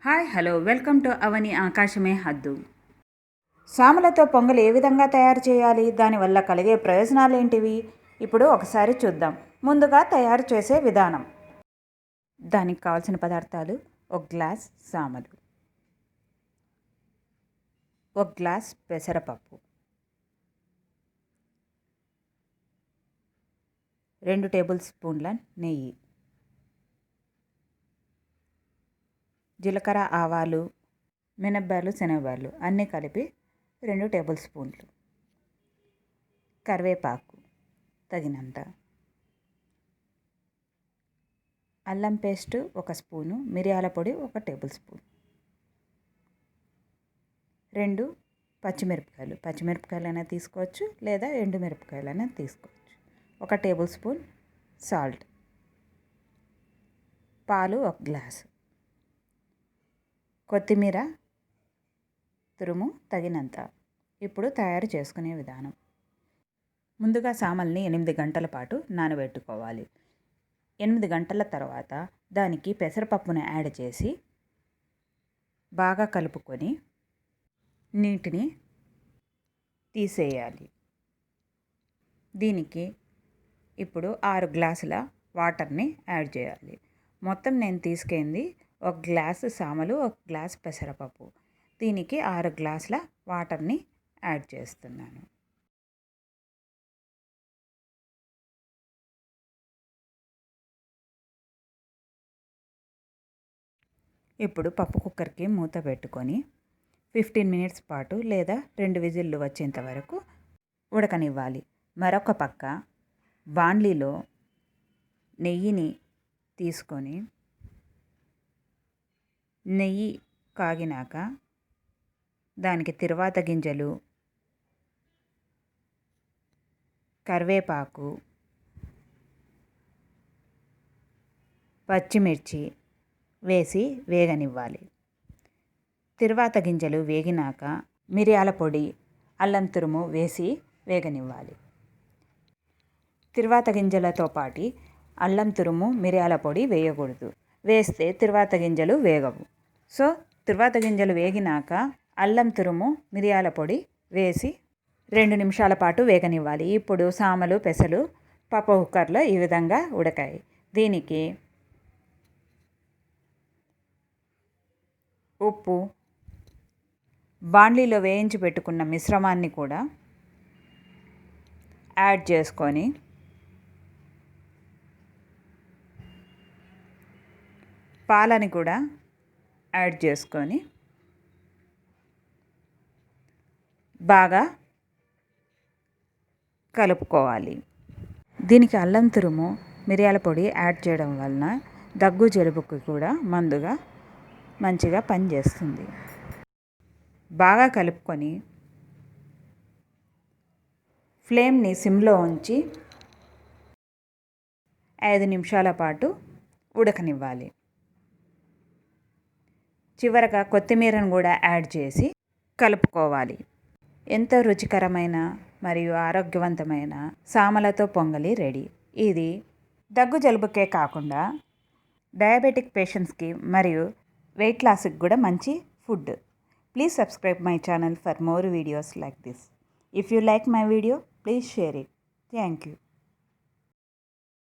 Hi hello welcome to అవని ఆకాశమే హద్దు. సామలతో పొంగల్ ఏ విధంగా తయారు చేయాలి, దానివల్ల కలిగే ప్రయోజనాలు ఏంటివి ఇప్పుడు ఒకసారి చూద్దాం. ముందుగా తయారు చేసే విధానం. దానికి కావాల్సిన పదార్థాలు: ఒక గ్లాస్ సామలు, ఒక గ్లాస్ పెసరపప్పు, 2 టేబుల్ స్పూన్ల నెయ్యి, జీలకర్ర, ఆవాలు, మినప్పాలు, శనగపాలు అన్నీ కలిపి 2 టేబుల్ స్పూన్లు, కరివేపాకు తగినంత, అల్లం పేస్ట్ 1 స్పూను, మిరియాల పొడి 1 టేబుల్ స్పూన్, 2 పచ్చిమిరపకాయలైనా తీసుకోవచ్చు లేదా ఎండుమిరపకాయలైనా తీసుకోవచ్చు, 1 టేబుల్ స్పూన్ సాల్ట్, పాలు 1 గ్లాసు, కొత్తిమీర తురుము తగినంత. ఇప్పుడు తయారు చేసుకునే విధానం. ముందుగా సామల్ని 8 గంటల పాటు నానబెట్టుకోవాలి. 8 గంటల తర్వాత దానికి పెసరపప్పును యాడ్ చేసి బాగా కలుపుకొని నీటిని తీసేయాలి. దీనికి ఇప్పుడు 6 గ్లాసుల వాటర్ని యాడ్ చేయాలి. మొత్తం నేను తీసుకుంది 1 గ్లాసు సామలు, 1 గ్లాసు పెసరపప్పు. దీనికి 6 గ్లాసుల వాటర్ని యాడ్ చేస్తున్నాను. ఇప్పుడు పప్పు కుక్కర్కి మూత పెట్టుకొని 15 మినిట్స్ పాటు లేదా 2 విజిల్లు వచ్చేంత వరకు ఉడకనివ్వాలి. మరొక పక్క బాండ్లీలో నెయ్యిని తీసుకొని నెయ్యి కాగినాక దానికి తిరువాత గింజలు, కరివేపాకు, పచ్చిమిర్చి వేసి వేగనివ్వాలి. తిరువాత గింజలు వేగినాక మిరియాల పొడి, అల్లం తురుము వేసి వేగనివ్వాలి. తిరువాత గింజలతో పాటు అల్లం తురుము, మిరియాల పొడి వేయకూడదు. వేస్తే తిరువాత గింజలు వేగవు. సో తిరువాత గింజలు వేగినాక అల్లం తురుము, మిరియాల పొడి వేసి 2 నిమిషాల పాటు వేగనివ్వాలి. ఇప్పుడు సామలు, పెసలు పప్పు కుక్కర్లో ఈ విధంగా ఉడకాయి. దీనికి ఉప్పు, బాండ్లీలో వేయించి పెట్టుకున్న మిశ్రమాన్ని కూడా యాడ్ చేసుకొని పాలని కూడా యాడ్ చేసుకొని బాగా కలుపుకోవాలి. దీనికి అల్లం తురుము, మిరియాల పొడి యాడ్ చేయడం వలన దగ్గు, జలుబుకి కూడా మందుగా మంచిగా పనిచేస్తుంది. బాగా కలుపుకొని ఫ్లేమ్ని సిమ్లో ఉంచి 5 నిమిషాల పాటు ఉడకనివ్వాలి. చివరగా కొత్తిమీరను కూడా యాడ్ చేసి కలుపుకోవాలి. ఎంతో రుచికరమైన మరియు ఆరోగ్యవంతమైన సామలతో పొంగలి రెడీ. ఇది దగ్గు, జలుబుకే కాకుండా డయాబెటిక్ పేషెంట్స్కి మరియు వెయిట్ లాస్కి కూడా మంచి food. Please subscribe my channel for more videos like this. If you like my video, please share it. Thank you.